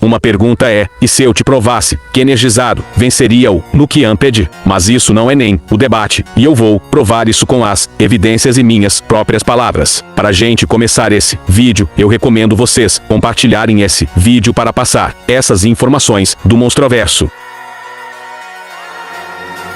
Uma pergunta é, e se eu te provasse que energizado venceria o Nuke Amped? Mas isso não é nem o debate, e eu vou provar isso com as evidências e minhas próprias palavras. Para a gente começar esse vídeo, eu recomendo vocês compartilharem esse vídeo para passar essas informações do Monstroverso.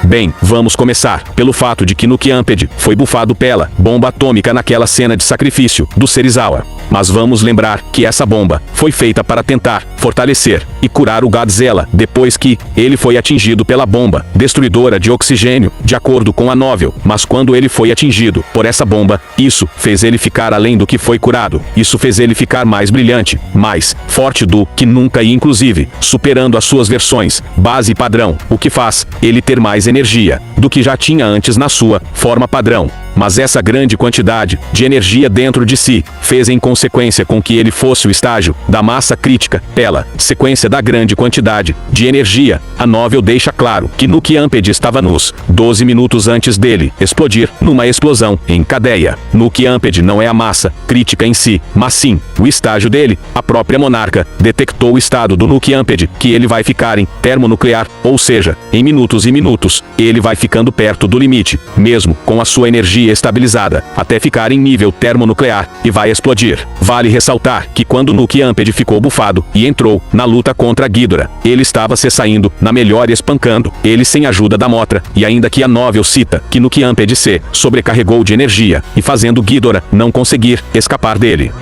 Bem, vamos começar pelo fato de que Nuke Amped foi bufado pela bomba atômica naquela cena de sacrifício do Serizawa. Mas vamos lembrar que essa bomba foi feita para tentar fortalecer e curar o Godzilla depois que ele foi atingido pela bomba destruidora de oxigênio, de acordo com a novel. Mas quando ele foi atingido por essa bomba, isso fez ele ficar além do que foi curado. Isso fez ele ficar mais brilhante, mais forte do que nunca e inclusive superando as suas versões base e padrão, o que faz ele ter mais energia do que já tinha antes na sua forma padrão. Mas essa grande quantidade de energia dentro de si fez em consequência com que ele fosse o estágio da massa crítica. Pela sequência da grande quantidade de energia, a novel deixa claro que Nuke Amped estava nos 12 minutos antes dele explodir numa explosão em cadeia. Nuke Amped não é a massa crítica em si, mas sim o estágio dele. A própria monarca detectou o estado do Nuke Amped, que ele vai ficar em termonuclear, ou seja, em minutos e minutos, ele vai ficando perto do limite, mesmo com a sua energia estabilizada, até ficar em nível termonuclear, e vai explodir. Vale ressaltar que quando Nuke Amped ficou bufado e entrou na luta contra a Ghidorah, ele estava se saindo na melhor e espancando ele sem ajuda da Mothra, e ainda que a novel cita que Nuke Amped se sobrecarregou de energia, e fazendo Ghidorah não conseguir escapar dele.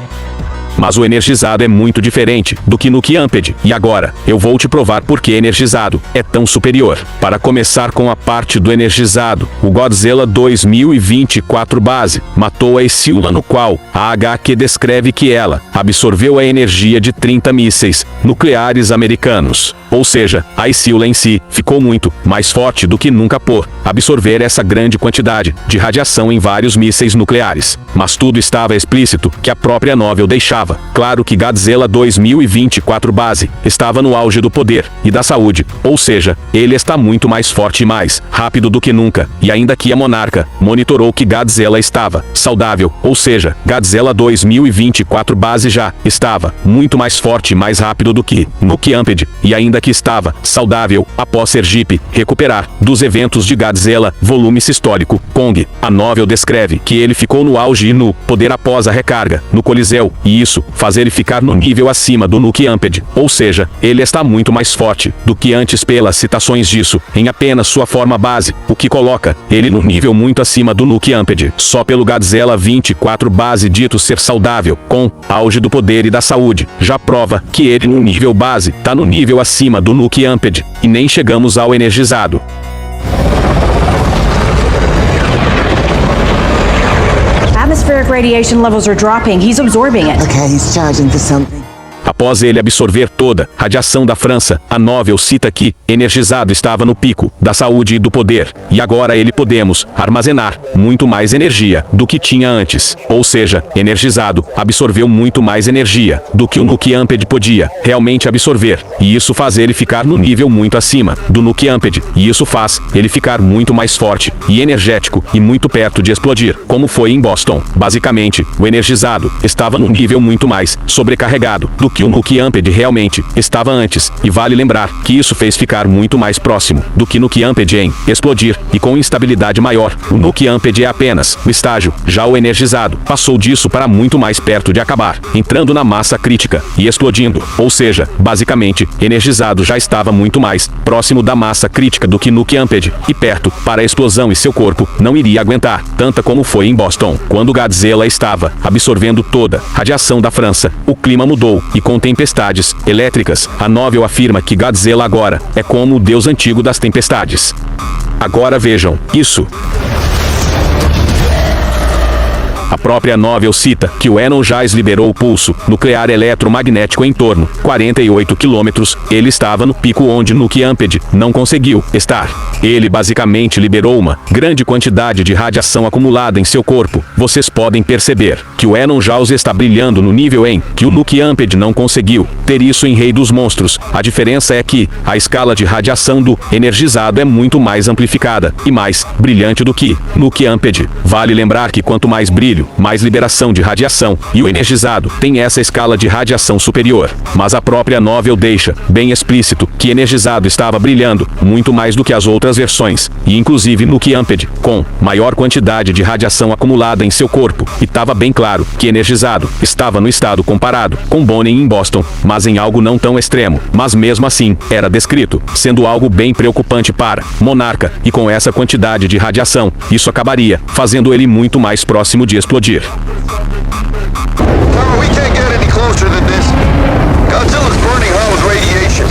Mas o energizado é muito diferente do que Nuke Amped, e agora, eu vou te provar por que energizado é tão superior. Para começar com a parte do energizado, o Godzilla 2024 base matou a Isula, no qual a HQ descreve que ela absorveu a energia de 30 mísseis nucleares americanos. Ou seja, a Isula em si ficou muito mais forte do que nunca por absorver essa grande quantidade de radiação em vários mísseis nucleares. Mas tudo estava explícito que a própria novel deixava claro que Godzilla 2024 base estava no auge do poder e da saúde, ou seja, ele está muito mais forte e mais rápido do que nunca, e ainda que a monarca monitorou que Godzilla estava saudável, ou seja, Godzilla 2024 base já estava muito mais forte e mais rápido do que Nuke Amped, e ainda que estava saudável após Sergipe recuperar dos eventos de Godzilla volume histórico Kong. A novel descreve que ele ficou no auge e no poder após a recarga no Coliseu, e isso faz ele ficar no nível acima do Nuke Amped, ou seja, ele está muito mais forte do que antes pelas citações disso em apenas sua forma base, o que coloca ele no nível muito acima do Nuke Amped. Só pelo Godzilla 24 base dito ser saudável, com auge do poder e da saúde, já prova que ele no nível base tá no nível acima do Nuke Amped, e nem chegamos ao energizado. Atmospheric radiation levels are dropping. He's absorbing it. Okay, he's charging for something. Após ele absorver toda a radiação da França, a novel cita que energizado estava no pico da saúde e do poder, e agora ele podemos armazenar muito mais energia do que tinha antes. Ou seja, energizado absorveu muito mais energia do que o Nuke Amped podia realmente absorver, e isso faz ele ficar no nível muito acima do Nuke Amped, e isso faz ele ficar muito mais forte e energético e muito perto de explodir, como foi em Boston. Basicamente, o energizado estava no nível muito mais sobrecarregado do que o Nuke Amped realmente estava antes, e vale lembrar que isso fez ficar muito mais próximo do que Nuke Amped em explodir, e com instabilidade maior. O Nuke Amped é apenas o estágio, já o energizado passou disso para muito mais perto de acabar, entrando na massa crítica e explodindo, ou seja, basicamente, energizado já estava muito mais próximo da massa crítica do que Nuke Amped, e perto para a explosão, e seu corpo não iria aguentar tanta como foi em Boston. Quando Godzilla estava absorvendo toda a radiação da França, o clima mudou, e com tempestades elétricas, a novel afirma que Godzilla agora é como o deus antigo das tempestades. Agora vejam isso. A própria novel cita que o Energize liberou o pulso nuclear eletromagnético em torno 48 km. Ele estava no pico onde Nuke Amped não conseguiu estar. Ele basicamente liberou uma grande quantidade de radiação acumulada em seu corpo. Vocês podem perceber que o Energize está brilhando no nível em que o Nuke Amped não conseguiu ter isso em Rei dos Monstros. A diferença é que a escala de radiação do energizado é muito mais amplificada e mais brilhante do que Nuke Amped. Vale lembrar que quanto mais brilho vermelho, mais liberação de radiação, e o energizado tem essa escala de radiação superior. Mas a própria novel deixa bem explícito que energizado estava brilhando muito mais do que as outras versões, e inclusive Nuke Amped, com maior quantidade de radiação acumulada em seu corpo, e estava bem claro que energizado estava no estado comparado com Bonin em Boston, mas em algo não tão extremo, mas mesmo assim, era descrito, sendo algo bem preocupante para Monarca, e com essa quantidade de radiação, isso acabaria fazendo ele muito mais próximo de explodir. We can't get any closer than this. Godzilla's burning How's radiation.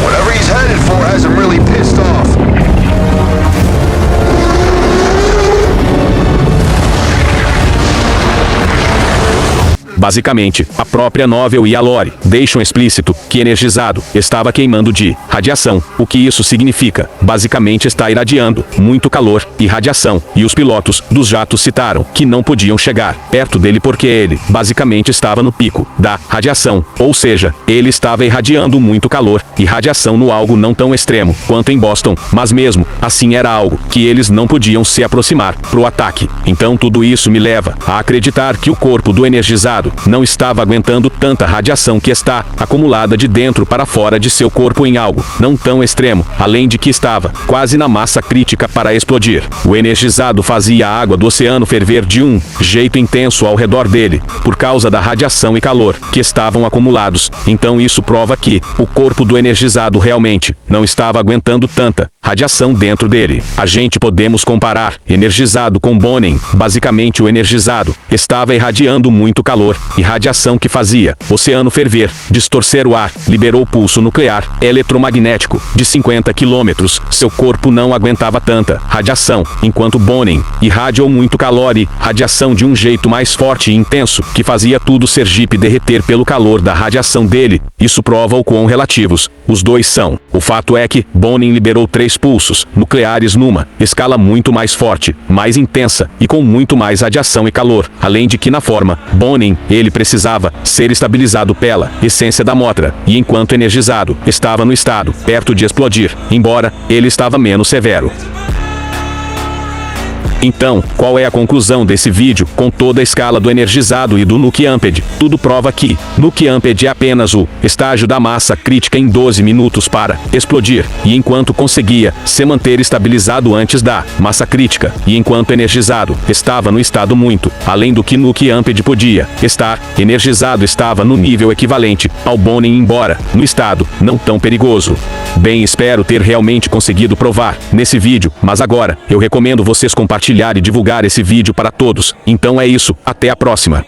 Whatever he's headed for has him really pissed off. Basicamente, a própria novel e a lore deixam explícito que energizado estava queimando de radiação. O que isso significa? Basicamente está irradiando muito calor e radiação, e os pilotos dos jatos citaram que não podiam chegar perto dele porque ele basicamente estava no pico da radiação, ou seja, ele estava irradiando muito calor e radiação no algo não tão extremo quanto em Boston, mas mesmo assim era algo que eles não podiam se aproximar pro ataque. Então tudo isso me leva a acreditar que o corpo do energizado não estava aguentando tanta radiação que está acumulada de dentro para fora de seu corpo em algo não tão extremo, além de que estava quase na massa crítica para explodir. O energizado fazia a água do oceano ferver de um jeito intenso ao redor dele, por causa da radiação e calor que estavam acumulados. Então isso prova que o corpo do energizado realmente não estava aguentando tanta radiação dentro dele. A gente podemos comparar energizado com Bonin. Basicamente o energizado estava irradiando muito calor e radiação que fazia o oceano ferver, distorcer o ar, liberou pulso nuclear eletromagnético de 50 km. Seu corpo não aguentava tanta radiação, enquanto Bonin irradiou muito calor e radiação de um jeito mais forte e intenso, que fazia tudo Sergipe derreter pelo calor da radiação dele. Isso prova o quão relativos os dois são. O fato é que Bonin liberou 3 pulsos nucleares numa escala muito mais forte, mais intensa e com muito mais radiação e calor, além de que na forma Bonin ele precisava ser estabilizado pela essência da motra, e enquanto energizado estava no estado perto de explodir, embora ele estava menos severo. Então, qual é a conclusão desse vídeo? Com toda a escala do energizado e do Nuke Amped, tudo prova que Nuke Amped é apenas o estágio da massa crítica em 12 minutos para explodir, e enquanto conseguia se manter estabilizado antes da massa crítica, e enquanto energizado estava no estado muito além do que Nuke Amped podia estar, energizado estava no nível equivalente ao Bonin, embora no estado não tão perigoso. Bem, espero ter realmente conseguido provar nesse vídeo, mas agora eu recomendo vocês compartilhar e divulgar esse vídeo para todos. Então é isso, até a próxima.